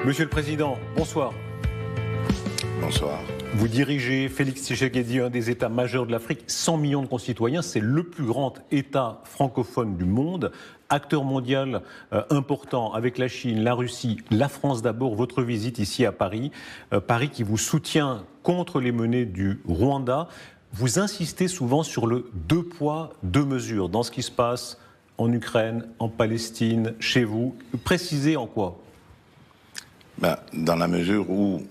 Monsieur le Président, bonsoir. Bonsoir. Vous dirigez Félix Tshisekedi, un des États majeurs de l'Afrique, 100 millions de concitoyens, c'est le plus grand État francophone du monde, acteur mondial important avec la Chine, la Russie, la France d'abord, votre visite ici à Paris, Paris qui vous soutient contre les menées du Rwanda. Vous insistez souvent sur le deux poids, deux mesures dans ce qui se passe en Ukraine, en Palestine, chez vous. Précisez en quoi? Dans la mesure où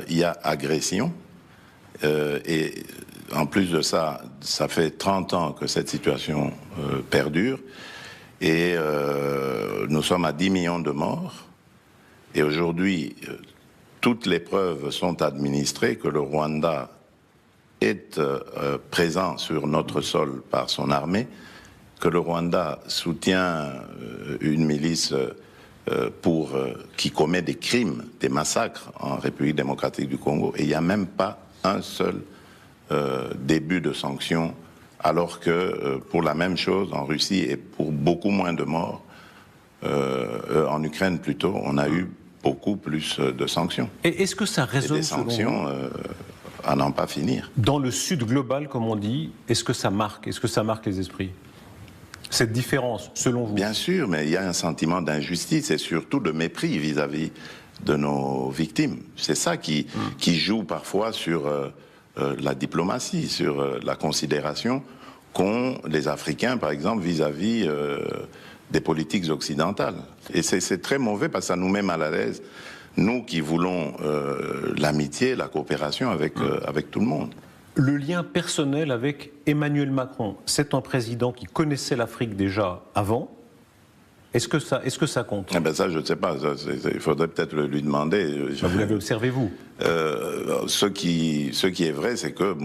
il y a agression, et en plus de ça, ça fait 30 ans que cette situation perdure, et nous sommes à 10 millions de morts, et aujourd'hui, toutes les preuves sont administrées que le Rwanda est présent sur notre sol par son armée, que le Rwanda soutient une milice qui commet des crimes, des massacres en République démocratique du Congo, et il n'y a même pas un seul début de sanctions, alors que pour la même chose en Russie et pour beaucoup moins de morts, en Ukraine plutôt, on a eu beaucoup plus de sanctions. Et est-ce que ça résonne et des sanctions à n'en pas finir. Dans le Sud global, comme on dit, est-ce que ça marque les esprits? Cette différence, selon vous? Bien sûr, mais il y a un sentiment d'injustice et surtout de mépris vis-à-vis de nos victimes. C'est ça qui joue parfois sur la diplomatie, sur la considération qu'ont les Africains, par exemple, vis-à-vis des politiques occidentales. Et c'est très mauvais parce que ça nous met mal à l'aise, nous qui voulons l'amitié, la coopération avec tout le monde. Le lien personnel avec Emmanuel Macron, c'est un président qui connaissait l'Afrique déjà avant. Est-ce que ça compte? Eh ben ça, je ne sais pas. Il faudrait peut-être lui demander. Vous l'avez observé, vous? Ce qui est vrai, c'est que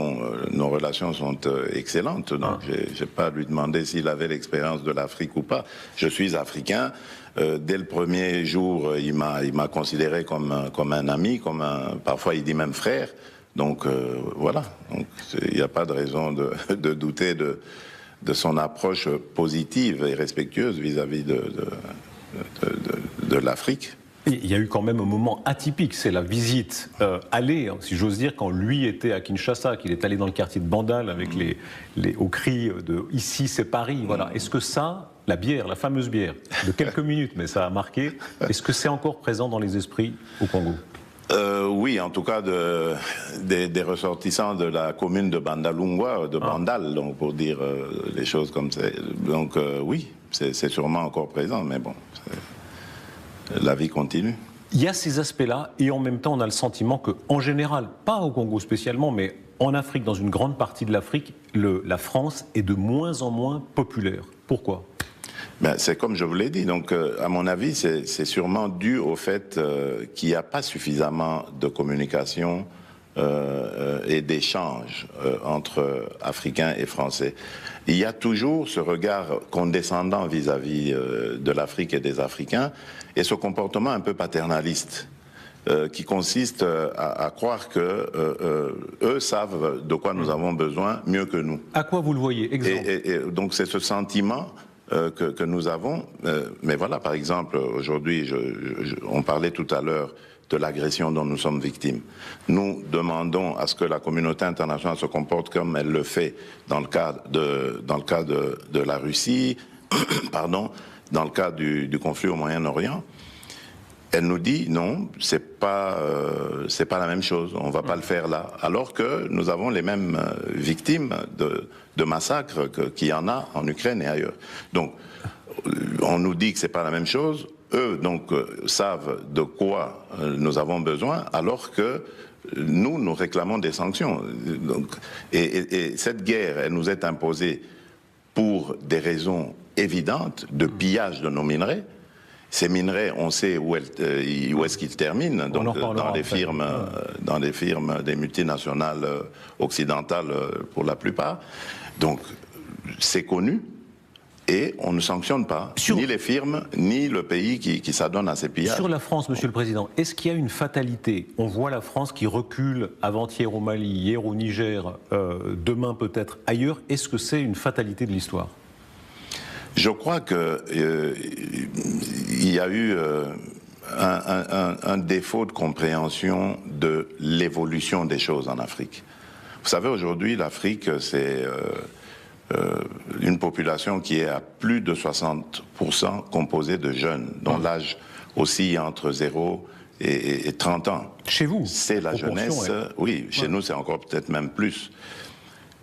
nos relations sont excellentes. Donc, j'ai pas à lui demander s'il avait l'expérience de l'Afrique ou pas. Je suis africain. Dès le premier jour, il m'a considéré comme un ami, parfois il dit même frère. Donc voilà, il n'y a pas de raison de douter de son approche positive et respectueuse vis-à-vis de l'Afrique. Il y a eu quand même un moment atypique, c'est la visite allée, si j'ose dire, quand lui était à Kinshasa, qu'il est allé dans le quartier de Bandal avec aux cris de « ici c'est Paris ». Voilà. Est-ce que ça, la bière, la fameuse bière, de quelques minutes, mais ça a marqué, est-ce que c'est encore présent dans les esprits au Congo? Oui, en tout cas des ressortissants de la commune de Bandalungwa, de Bandal, donc pour dire les choses comme ça. Donc oui, c'est sûrement encore présent, mais bon, la vie continue. Il y a ces aspects-là, et en même temps, on a le sentiment qu'en général, pas au Congo spécialement, mais en Afrique, dans une grande partie de l'Afrique, la France est de moins en moins populaire. Pourquoi ? C'est comme je vous l'ai dit, donc à mon avis, c'est sûrement dû au fait qu'il n'y a pas suffisamment de communication et d'échange entre Africains et Français. Il y a toujours ce regard condescendant vis-à-vis de l'Afrique et des Africains, et ce comportement un peu paternaliste, qui consiste à croire que eux savent de quoi nous avons besoin mieux que nous. À quoi vous le voyez, exemple? Et donc c'est ce sentiment que nous avons, mais voilà, par exemple, aujourd'hui, on parlait tout à l'heure de l'agression dont nous sommes victimes. Nous demandons à ce que la communauté internationale se comporte comme elle le fait dans le cas de la Russie, pardon, dans le cas du conflit au Moyen-Orient. Elle nous dit non, c'est pas la même chose, on va pas le faire là. Alors que nous avons les mêmes victimes de massacres qu'il y en a en Ukraine et ailleurs. Donc, on nous dit que c'est pas la même chose. Eux, donc, savent de quoi nous avons besoin, alors que nous réclamons des sanctions. Donc, et cette guerre, elle nous est imposée pour des raisons évidentes de pillage de nos minerais. Ces minerais, on sait où est-ce qu'ils terminent, donc dans les firmes des multinationales occidentales pour la plupart. Donc c'est connu et on ne sanctionne pas ni les firmes ni le pays qui s'adonne à ces pillages. Sur la France, Monsieur le Président, est-ce qu'il y a une fatalité? On voit la France qui recule avant-hier au Mali, hier au Niger, demain peut-être ailleurs. Est-ce que c'est une fatalité de l'histoire? Je crois que il y a eu un défaut de compréhension de l'évolution des choses en Afrique. Vous savez, aujourd'hui, l'Afrique, c'est une population qui est à plus de 60% composée de jeunes, dont l'âge oscille entre 0 et 30 ans. Chez vous? C'est la jeunesse, oui, chez nous c'est encore peut-être même plus.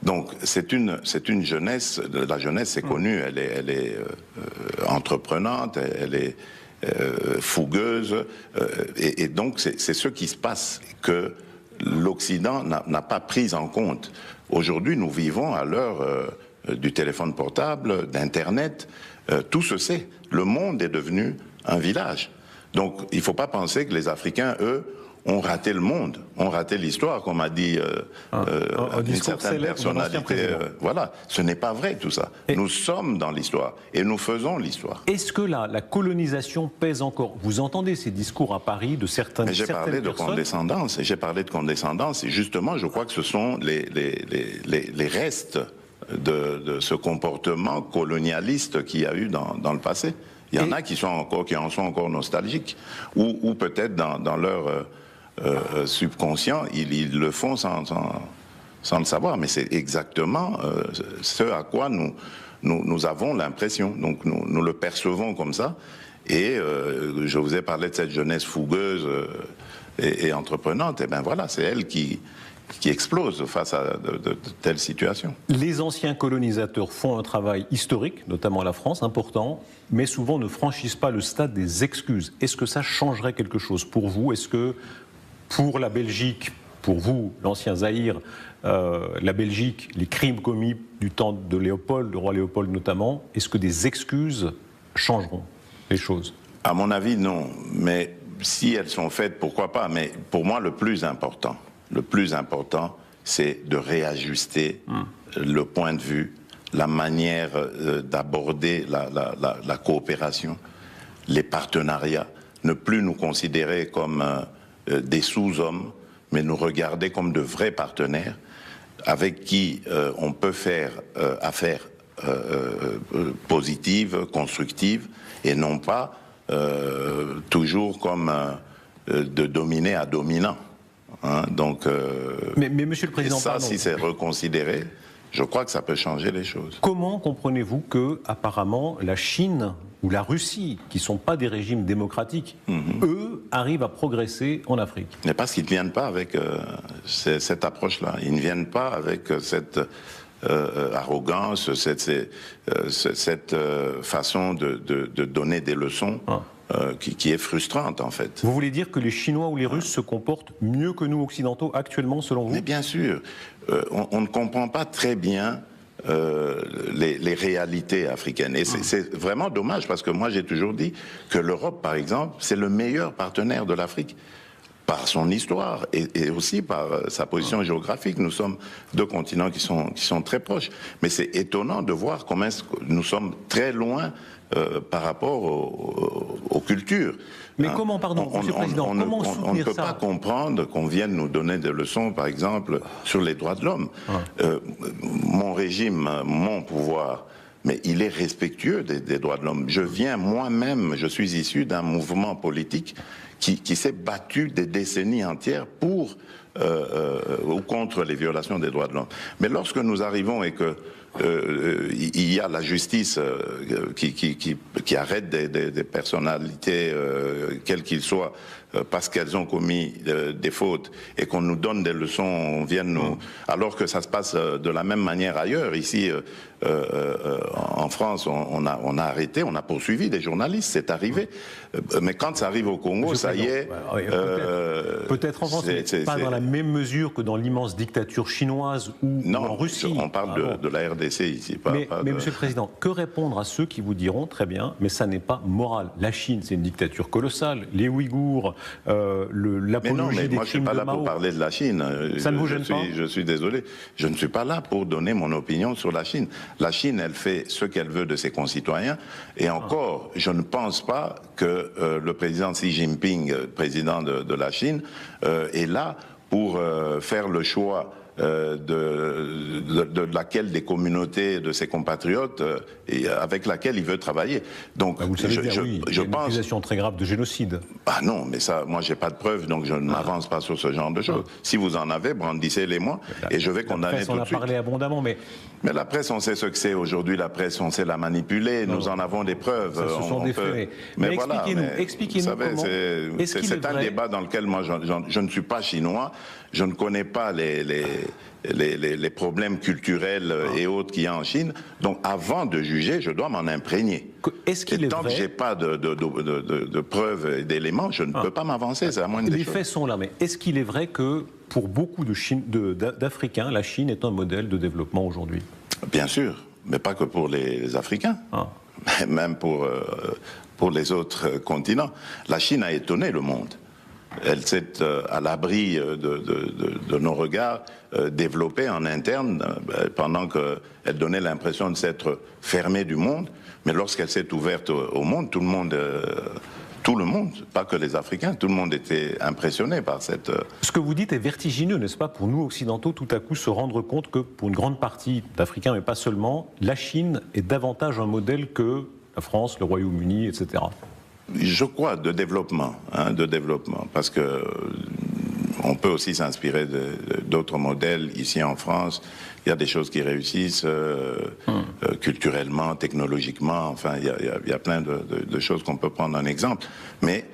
Donc c'est une jeunesse, la jeunesse c'est connu, elle est entreprenante, elle est fougueuse, et donc c'est ce qui se passe que l'Occident n'a pas pris en compte. Aujourd'hui nous vivons à l'heure du téléphone portable, d'Internet, tout se sait. Le monde est devenu un village. Donc il ne faut pas penser que les Africains, eux, ont raté le monde, ont raté l'histoire, comme a dit une certaine personnalité. Voilà, ce n'est pas vrai tout ça. Nous sommes dans l'histoire et nous faisons l'histoire. Est-ce que la colonisation pèse encore? Vous entendez ces discours à Paris de certaines personnes? J'ai parlé de condescendance, et justement, je crois que ce sont les restes de ce comportement colonialiste qu'il y a eu dans le passé. Il y en a qui en sont encore nostalgiques, ou peut-être dans leur subconscient, ils le font sans le savoir. Mais c'est exactement ce à quoi nous avons l'impression. Donc nous le percevons comme ça. Et je vous ai parlé de cette jeunesse fougueuse et entreprenante. Et bien voilà, c'est elle qui explose face à de telles situations. Les anciens colonisateurs font un travail historique, notamment la France, important, mais souvent ne franchissent pas le stade des excuses. Est-ce que ça changerait quelque chose pour vous? Est-ce que pour la Belgique, pour vous, l'ancien Zaïre, la Belgique, les crimes commis du temps de Léopold, le roi Léopold notamment, est-ce que des excuses changeront les choses? À mon avis, non. Mais si elles sont faites, pourquoi pas? Mais pour moi, le plus important, c'est de réajuster le point de vue, la manière d'aborder la coopération, les partenariats, ne plus nous considérer comme des sous-hommes, mais nous regarder comme de vrais partenaires avec qui on peut faire affaire positive, constructive, et non pas toujours comme de dominé à dominant. Hein, donc, mais Monsieur le Président, ça, si c'est reconsidéré, je crois que ça peut changer les choses. Comment comprenez-vous que, apparemment, la Chine ou la Russie, qui ne sont pas des régimes démocratiques, eux, arrivent à progresser en Afrique? Mais parce qu'ils ne viennent pas avec cette approche-là. Ils ne viennent pas avec cette arrogance, cette façon de donner des leçons. Qui est frustrante en fait. Vous voulez dire que les Chinois ou les Russes se comportent mieux que nous occidentaux actuellement selon vous? Mais bien sûr, on ne comprend pas très bien les réalités africaines. Et c'est vraiment dommage parce que moi j'ai toujours dit que l'Europe par exemple c'est le meilleur partenaire de l'Afrique. Par son histoire et aussi par sa position géographique. Nous sommes deux continents qui sont très proches. Mais c'est étonnant de voir comment nous sommes très loin par rapport aux cultures. Mais comment, pardon, Monsieur le Président, comment soutenir ça? On ne peut pas comprendre qu'on vienne nous donner des leçons, par exemple, sur les droits de l'homme. Mon régime, mon pouvoir, mais il est respectueux des droits de l'homme. Je viens moi-même, je suis issu d'un mouvement politique qui s'est battu des décennies entières pour ou contre les violations des droits de l'homme. Mais lorsque nous arrivons et que il y a la justice qui arrête des personnalités, quelles qu'ils soient, parce qu'elles ont commis des fautes, et qu'on nous donne des leçons, on vient nous... Alors que ça se passe de la même manière ailleurs. Ici, en France, on a arrêté, on a poursuivi des journalistes, c'est arrivé. Mais quand ça arrive au Congo, ça y est... Peut-être en France, mais pas dans la même mesure que dans l'immense dictature chinoise ou en Russie. On parle de la RDC ici. Mais Monsieur le Président, que répondre à ceux qui vous diront, très bien, mais ça n'est pas moral. La Chine, c'est une dictature colossale. Les Ouïghours, l'apologie des crimes de Mao... moi je ne suis pas là pour parler de la Chine. Ça ne vous gêne pas? Je suis désolé. Je ne suis pas là pour donner mon opinion sur la Chine. La Chine, elle fait ce qu'elle veut de ses concitoyens. Et encore, je ne pense pas que le président Xi Jinping, président de la Chine, est là pour faire le choix de laquelle des communautés de ses compatriotes et avec laquelle il veut travailler. Donc, vous le savez bien, oui. Il y a une pense... accusation très grave de génocide. Ah non, mais ça, moi, j'ai pas de preuves, donc je ne m'avance pas sur ce genre de choses. Si vous en avez, brandissez-les-moi, et je vais condamner tout de suite. On a parlé abondamment, mais la presse, on sait ce que c'est aujourd'hui. La presse, on sait la manipuler. Nous en avons des preuves. Ça, ce sont des faits. Mais voilà. Expliquez-nous comment. C'est un débat dans lequel moi, je ne suis pas chinois. Je ne connais pas les problèmes culturels et autres qu'il y a en Chine. Donc, avant de juger, je dois m'en imprégner. Est-ce qu'il est tant vrai... que j'ai pas de preuves et d'éléments, je ne peux pas m'avancer. C'est la moindre des choses. Les faits sont là, mais est-ce qu'il est vrai que pour beaucoup d'Africains, la Chine est un modèle de développement aujourd'hui? Bien sûr, mais pas que pour les Africains, même pour les autres continents. La Chine a étonné le monde. Elle s'est à l'abri de nos regards développée en interne pendant qu'elle donnait l'impression de s'être fermée du monde. Mais lorsqu'elle s'est ouverte au monde, tout le monde, pas que les Africains, tout le monde était impressionné par cette... Ce que vous dites est vertigineux, n'est-ce pas, pour nous occidentaux, tout à coup se rendre compte que pour une grande partie d'Africains, mais pas seulement, la Chine est davantage un modèle que la France, le Royaume-Uni, etc. Je crois de développement, parce que on peut aussi s'inspirer d'autres modèles ici en France. Il y a des choses qui réussissent culturellement, technologiquement. Enfin, il y a plein de choses qu'on peut prendre en exemple. Mais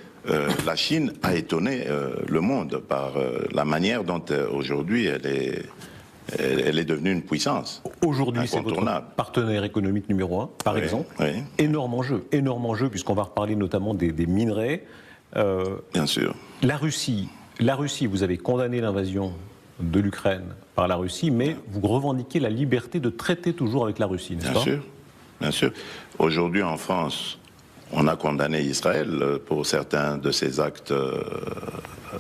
la Chine a étonné le monde par la manière dont aujourd'hui elle est devenue une puissance. Aujourd'hui, c'est votre partenaire économique numéro 1, par exemple. Oui. Énorme enjeu, puisqu'on va reparler notamment des minerais. Bien sûr. La Russie, vous avez condamné l'invasion de l'Ukraine par la Russie, mais vous revendiquez la liberté de traiter toujours avec la Russie, n'est-ce pas ? Bien sûr. Aujourd'hui, en France, on a condamné Israël pour certains de ses actes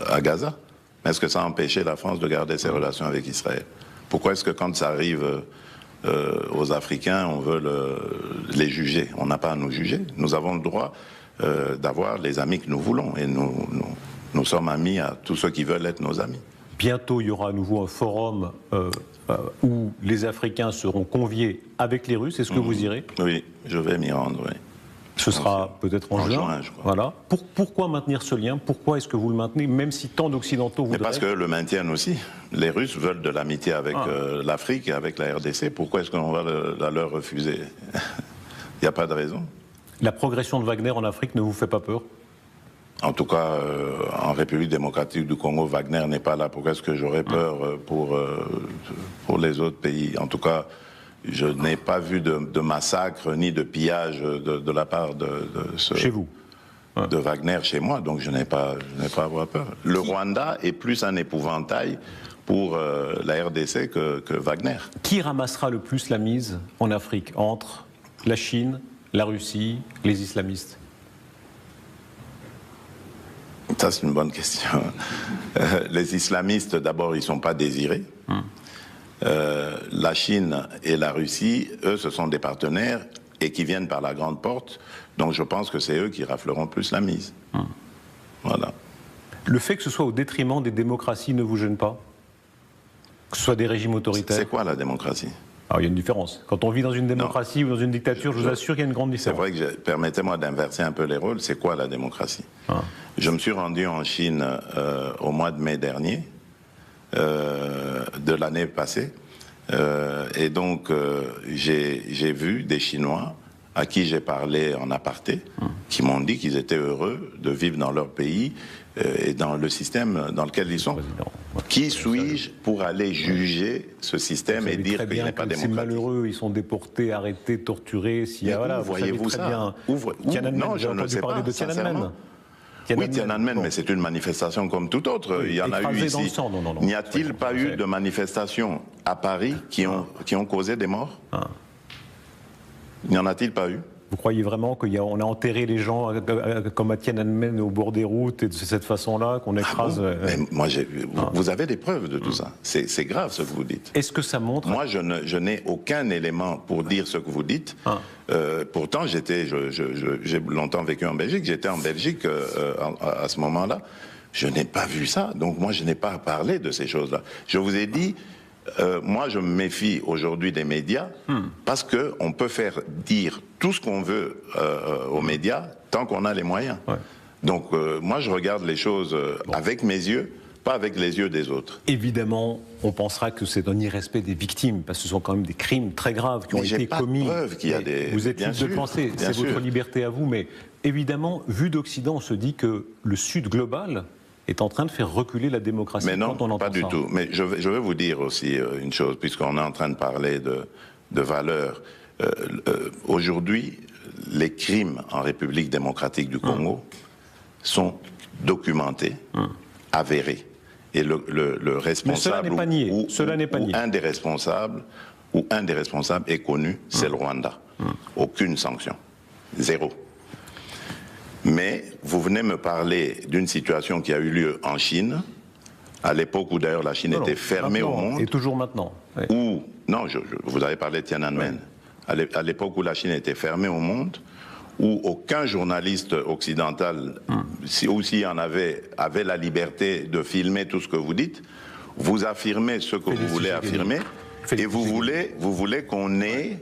à Gaza. Mais est-ce que ça a empêché la France de garder ses relations avec Israël ? Pourquoi est-ce que quand ça arrive aux Africains, on veut les juger? On n'a pas à nous juger. Nous avons le droit d'avoir les amis que nous voulons. Et nous sommes amis à tous ceux qui veulent être nos amis. Bientôt, il y aura à nouveau un forum où les Africains seront conviés avec les Russes. Est-ce que vous irez? Oui, je vais m'y rendre, oui. Ce sera peut-être en juin, je crois. Voilà. Pourquoi maintenir ce lien? Pourquoi est-ce que vous le maintenez, même si tant d'Occidentaux voudraient? Mais parce que le maintiennent aussi. Les Russes veulent de l'amitié avec l'Afrique et avec la RDC. Pourquoi est-ce qu'on va la leur refuser? Il n'y a pas de raison. La progression de Wagner en Afrique ne vous fait pas peur? En tout cas, en République démocratique du Congo, Wagner n'est pas là. Pourquoi est-ce que j'aurais peur pour les autres pays? En tout cas, je n'ai pas vu de massacre ni de pillage de la part de chez vous, de Wagner chez moi, donc je n'ai pas à avoir peur. Le Rwanda est plus un épouvantail pour la RDC que Wagner. Qui ramassera le plus la mise en Afrique entre la Chine, la Russie, les islamistes? Ça, c'est une bonne question. Les islamistes, d'abord, ils ne sont pas désirés. La Chine et la Russie, eux, ce sont des partenaires et qui viennent par la grande porte. Donc je pense que c'est eux qui rafleront plus la mise. Voilà. Le fait que ce soit au détriment des démocraties ne vous gêne pas? Que ce soit des régimes autoritaires? C'est quoi la démocratie? Alors, il y a une différence. Quand on vit dans une démocratie ou dans une dictature, je vous assure qu'il y a une grande différence. C'est vrai que, permettez-moi d'inverser un peu les rôles, c'est quoi la démocratie? Je me suis rendu en Chine au mois de mai dernier, de l'année passée, et donc j'ai vu des Chinois à qui j'ai parlé en aparté, qui m'ont dit qu'ils étaient heureux de vivre dans leur pays et dans le système dans lequel ils sont. Qui suis-je pour aller juger ce système et dire qu'il n'est pas démocratique? C'est malheureux, ils sont déportés, arrêtés, torturés. Voyez-vous ça? Non, je ne sais pas, sincèrement. Oui, Tiananmen, mais c'est une manifestation comme toute autre. Il y en a eu ici. N'y a-t-il pas eu de manifestations à Paris qui ont causé des morts? N'y en a-t-il pas eu? Vous croyez vraiment qu'on a enterré les gens comme à Tiananmen au bord des routes et de cette faççon-là qu'on écrase? Mais moi, vous avez des preuves de tout ça. C'est grave ce que vous dites. Est-ce que ça montre? Moi, je n'ai aucun élément pour dire ce que vous dites. Pourtant, j'ai longtemps vécu en Belgique. J'étais en Belgique à ce moment-là. Je n'ai pas vu ça. Donc moi, je n'ai pas parlé de ces choses-là. Je vous ai dit, moi, je me méfie aujourd'hui des médias parce qu'on peut faire dire tout ce qu'on veut aux médias tant qu'on a les moyens. Ouais. Donc, moi, je regarde les choses avec mes yeux, pas avec les yeux des autres. Évidemment, on pensera que c'est un irrespect des victimes, parce que ce sont quand même des crimes très graves qui ont été commis. De preuve qu'il y a des... Vous êtes libre de penser, c'est votre liberté à vous, mais évidemment, vu d'Occident, on se dit que le Sud global est en train de faire reculer la démocratie. Mais non, quand on entend pas du tout. Mais je vais vous dire aussi une chose, puisqu'on est en train de parler de valeurs. Aujourd'hui, les crimes en République démocratique du Congo sont documentés, avérés. Et le responsable ou un des responsables est connu, c'est le Rwanda. Aucune sanction. Zéro. Mais vous venez me parler d'une situation qui a eu lieu en Chine, à l'époque où d'ailleurs la Chine était fermée au monde. Et toujours maintenant. Oui. Où, non, vous avez parlé de Tiananmen. Oui. À l'époque où la Chine était fermée au monde, où aucun journaliste occidental, ou s'il y en avait la liberté de filmer tout ce que vous dites, vous affirmez ce que vous voulez affirmer, et vous voulez qu'on ait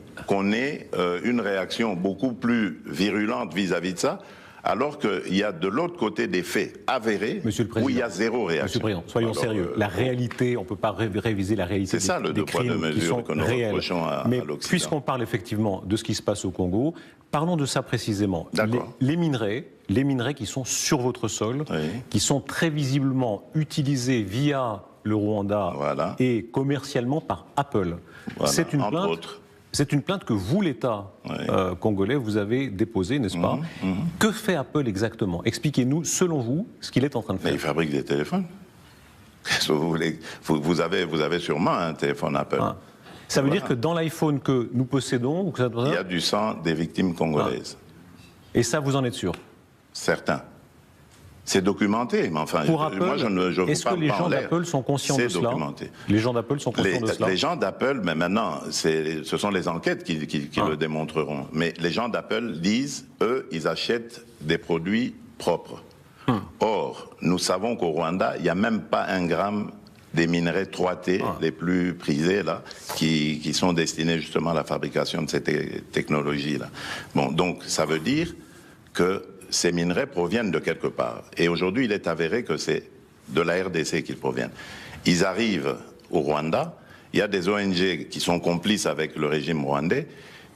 une réaction beaucoup plus virulente vis-à-vis de ça, alors qu'il y a de l'autre côté des faits avérés où il y a zéro réaction. Monsieur le Président, soyons sérieux. La réalité, on ne peut pas réviser la réalité des crimes qui sont réels. Mais puisqu'on parle effectivement de ce qui se passe au Congo, parlons de ça précisément. Les minerais qui sont sur votre sol, qui sont très visiblement utilisés via le Rwanda et commercialement par Apple. C'est une plainte. C'est une plainte que vous, l'État congolais, vous avez déposée, n'est-ce pas? Que fait Apple exactement? Expliquez-nous, selon vous, ce qu'il est en train de faire. Mais il fabrique des téléphones. Qu'est-ce que vous voulez? Vous avez sûrement un téléphone Apple. Ça veut dire que dans l'iPhone que nous possédons... il y a du sang des victimes congolaises. Et ça, vous en êtes sûr? Certains. C'est documenté, mais enfin, pour Apple, moi je vous est-ce que les gens d'Apple sont conscients de cela? Les gens d'Apple sont conscients de cela? Les gens d'Apple, mais maintenant, ce sont les enquêtes qui le démontreront. Mais les gens d'Apple disent, eux, ils achètent des produits propres. Or, nous savons qu'au Rwanda, il n'y a même pas 1 gramme des minerais 3T, les plus prisés, là, qui sont destinés justement à la fabrication de ces technologies-là. Bon, donc, ça veut dire que ces minerais proviennent de quelque part. Et aujourd'hui, il est avéré que c'est de la RDC qu'ils proviennent. Ils arrivent au Rwanda, il y a des ONG qui sont complices avec le régime rwandais,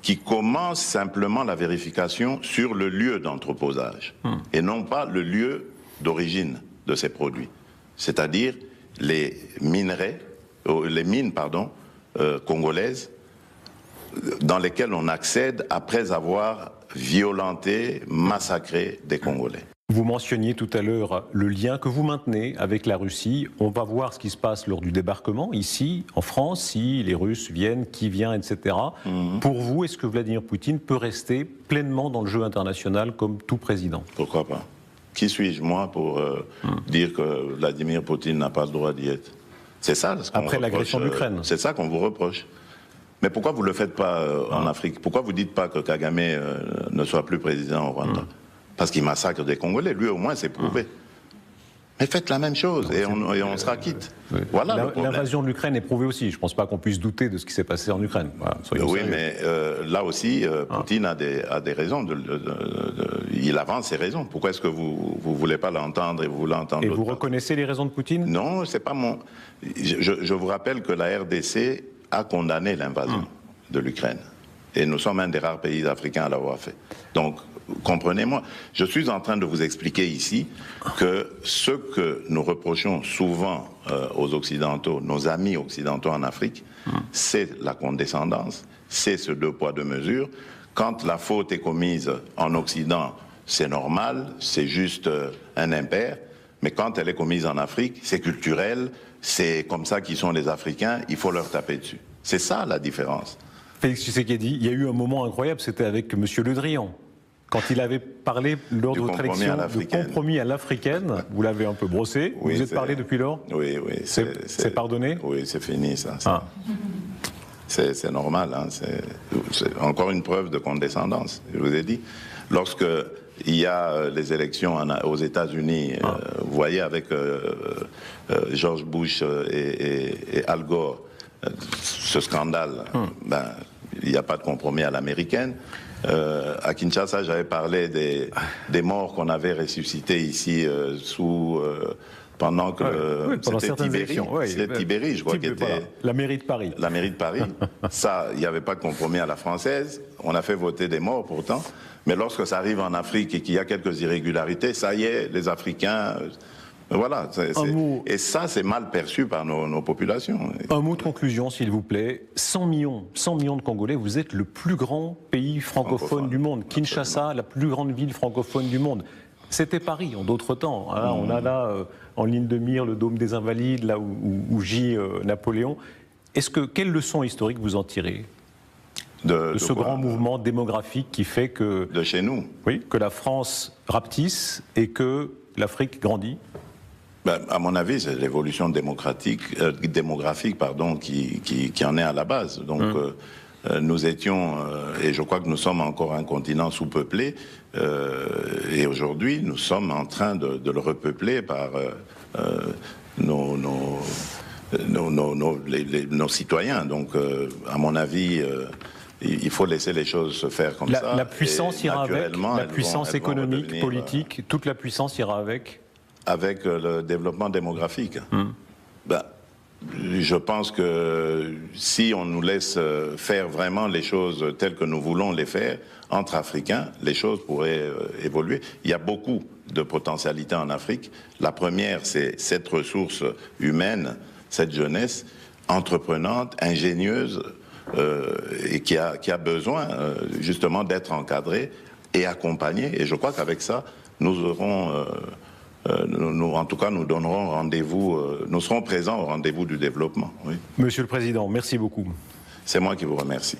qui commencent simplement la vérification sur le lieu d'entreposage, et non pas le lieu d'origine de ces produits. C'est-à-dire les mines congolaises, dans lesquelles on accède après avoir violenté, massacré des Congolais. Vous mentionniez tout à l'heure le lien que vous maintenez avec la Russie. On va voir ce qui se passe lors du débarquement ici, en France, si les Russes viennent, qui vient, etc. Pour vous, est-ce que Vladimir Poutine peut rester pleinement dans le jeu international comme tout président? Pourquoi pas? Qui suis-je, moi, pour dire que Vladimir Poutine n'a pas le droit d'y être? C'est ça ce qu'on après l'agression de l'Ukraine. C'est ça qu'on vous reproche. Mais pourquoi vous ne le faites pas en Afrique? Pourquoi vous ne dites pas que Kagame ne soit plus président au Rwanda? Parce qu'il massacre des Congolais. Lui, au moins, c'est prouvé. Mais faites la même chose et on sera quitte. Voilà. L'invasion de l'Ukraine est prouvée aussi. Je ne pense pas qu'on puisse douter de ce qui s'est passé en Ukraine. Voilà, oui, mais là aussi, Poutine a des raisons. Il avance ses raisons. Pourquoi est-ce que vous ne voulez pas l'entendre et vous voulez entendre Et vous reconnaissez les raisons de Poutine? Non, c'est pas mon... Je vous rappelle que la RDC a condamné l'invasion de l'Ukraine. Et nous sommes un des rares pays africains à l'avoir fait. Donc, comprenez-moi, je suis en train de vous expliquer ici que ce que nous reprochons souvent aux Occidentaux, nos amis occidentaux en Afrique, c'est la condescendance, c'est ce 2 poids 2 mesures. Quand la faute est commise en Occident, c'est normal, c'est juste un impair. Mais quand elle est commise en Afrique, c'est culturel, c'est comme ça qu'ils sont les Africains, il faut leur taper dessus. C'est ça la différence. Félix Tshisekedi, il y a eu un moment incroyable, c'était avec M. Le Drian. Quand il avait parlé lors de votre élection de compromis à l'africaine, vous l'avez un peu brossé, oui, vous êtes parlé depuis lors? Oui. C'est pardonné? Oui, c'est fini ça. C'est normal, hein, c'est encore une preuve de condescendance. Je vous ai dit, lorsque il y a les élections aux États-Unis, vous voyez avec George Bush et Al Gore, ce scandale, il n'y a pas de compromis à l'américaine. À Kinshasa, j'avais parlé des morts qu'on avait ressuscités ici pendant que c'était Tibéri. C'était Tibéri, je crois, qui était... La mairie de Paris. La mairie de Paris. Ça, il n'y avait pas de compromis à la française. On a fait voter des morts pourtant. Mais lorsque ça arrive en Afrique et qu'il y a quelques irrégularités, ça y est, les Africains... Voilà. Et ça, c'est mal perçu par nos populations. Un mot de conclusion, s'il vous plaît. 100 millions de Congolais, vous êtes le plus grand pays francophone du monde. Kinshasa, la plus grande ville francophone du monde. C'était Paris en d'autres temps. Hein. On a là, en ligne de mire, le Dôme des Invalides, là où gît Napoléon. Quelle leçon historique vous en tirez de ce grand mouvement démographique qui fait que... De chez nous. Oui, que la France rapetisse et que l'Afrique grandit. À mon avis, c'est l'évolution démographique qui en est à la base. Donc, nous étions, et je crois que nous sommes encore un continent sous-peuplé, et aujourd'hui, nous sommes en train de le repeupler par nos citoyens. Donc, à mon avis... il faut laisser les choses se faire comme ça. La puissance ira avec, la puissance économique, politique, toute la puissance ira avec. Avec le développement démographique. Je pense que si on nous laisse faire vraiment les choses telles que nous voulons les faire, entre Africains, les choses pourraient évoluer. Il y a beaucoup de potentialités en Afrique. La première, c'est cette ressource humaine, cette jeunesse entreprenante, ingénieuse, et qui a besoin justement d'être encadrée et accompagnée. Et je crois qu'avec ça, nous aurons... en tout cas, nous donnerons rendez-vous, nous serons présents au rendez-vous du développement. Oui. Monsieur le Président, merci beaucoup. C'est moi qui vous remercie.